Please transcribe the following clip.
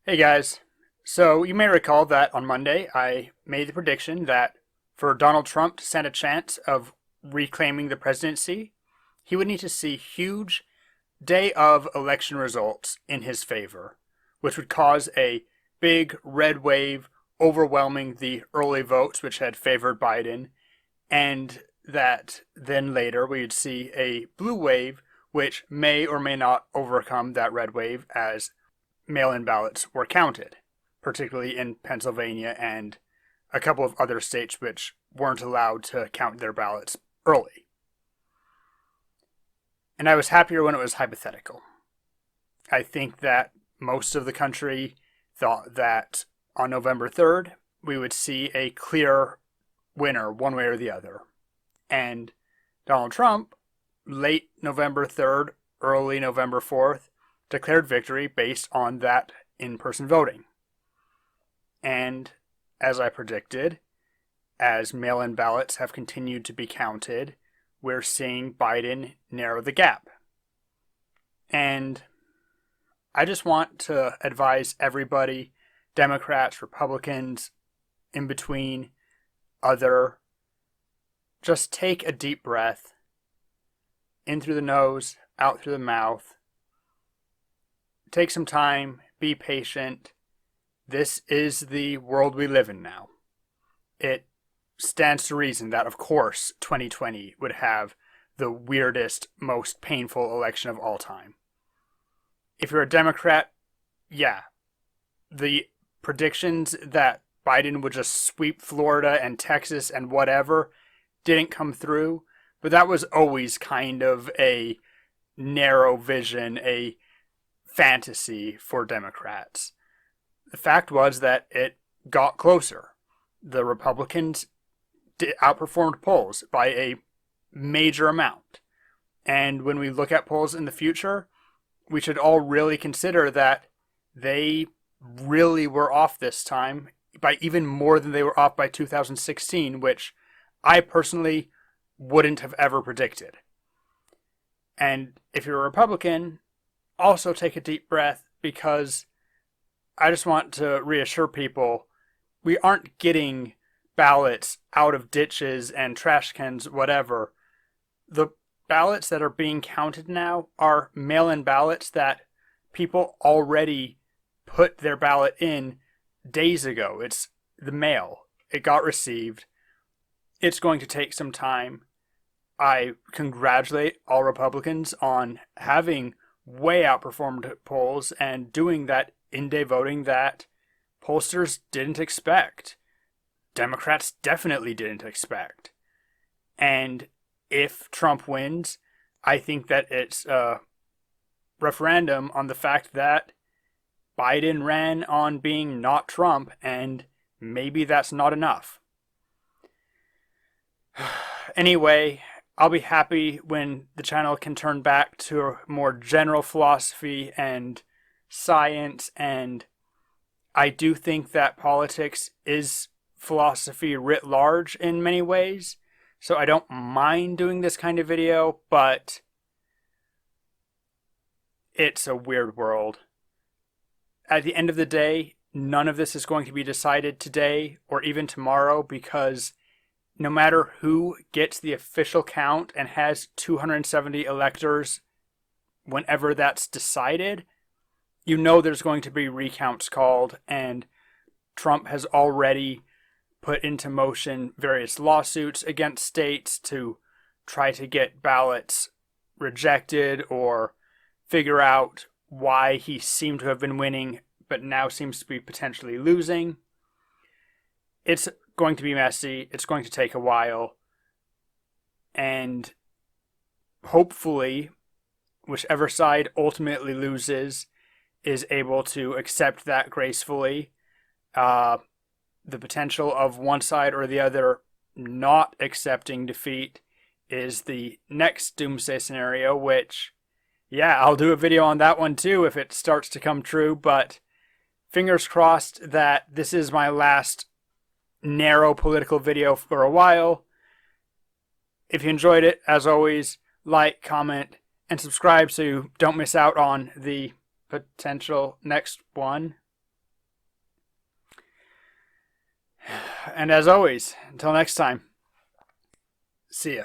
Hey guys. So you may recall that on Monday I made the prediction that for Donald Trump to stand a chance of reclaiming the presidency, he would need to see huge day of election results in his favor, which would cause a big red wave overwhelming the early votes which had favored Biden, and that then later we would see a blue wave which may or may not overcome that red wave as mail-in ballots were counted, particularly in Pennsylvania and a couple of other states which weren't allowed to count their ballots early. And I was happier when it was hypothetical. I think that most of the country thought that on November 3rd we would see a clear winner one way or the other. And Donald Trump, late November 3rd, early November 4th, declared victory based on that in-person voting. And as I predicted, as mail-in ballots have continued to be counted, we're seeing Biden narrow the gap. And I just want to advise everybody, Democrats, Republicans, in between, other, just take a deep breath, in through the nose, out through the mouth. Take some time, be patient. This is the world we live in now. It stands to reason that, of course, 2020 would have the weirdest, most painful election of all time. If you're a Democrat, yeah, the predictions that Biden would just sweep Florida and Texas and whatever didn't come through, but that was always kind of a narrow vision, a fantasy for Democrats. The fact was that it got closer. The Republicans outperformed polls by a major amount. And when we look at polls in the future, we should all really consider that they really were off this time by even more than they were off by 2016, which I personally wouldn't have ever predicted. And if you're a Republican, also take a deep breath, because I just want to reassure people we aren't getting ballots out of ditches and trash cans, whatever. The ballots that are being counted now are mail-in ballots that people already put their ballot in days ago. It's the mail. It got received. It's going to take some time. I congratulate all Republicans on having way outperformed polls and doing that in-day voting that pollsters didn't expect. Democrats definitely didn't expect. And if Trump wins, I think that it's a referendum on the fact that Biden ran on being not Trump, and maybe that's not enough. Anyway, I'll be happy when the channel can turn back to a more general philosophy and science, and I do think that politics is philosophy writ large in many ways, so I don't mind doing this kind of video, but it's a weird world. At the end of the day, none of this is going to be decided today or even tomorrow, because no matter who gets the official count and has 270 electors whenever that's decided, you know there's going to be recounts called, and Trump has already put into motion various lawsuits against states to try to get ballots rejected or figure out why he seemed to have been winning but now seems to be potentially losing. It's going to be messy. It's going to take a while. And hopefully, whichever side ultimately loses is able to accept that gracefully. The potential of one side or the other not accepting defeat is the next doomsday scenario, which, yeah, I'll do a video on that one too if it starts to come true, but fingers crossed that this is my last narrow political video for a while. If you enjoyed it, as always, like, comment, and subscribe so you don't miss out on the potential next one. And as always, until next time, see ya.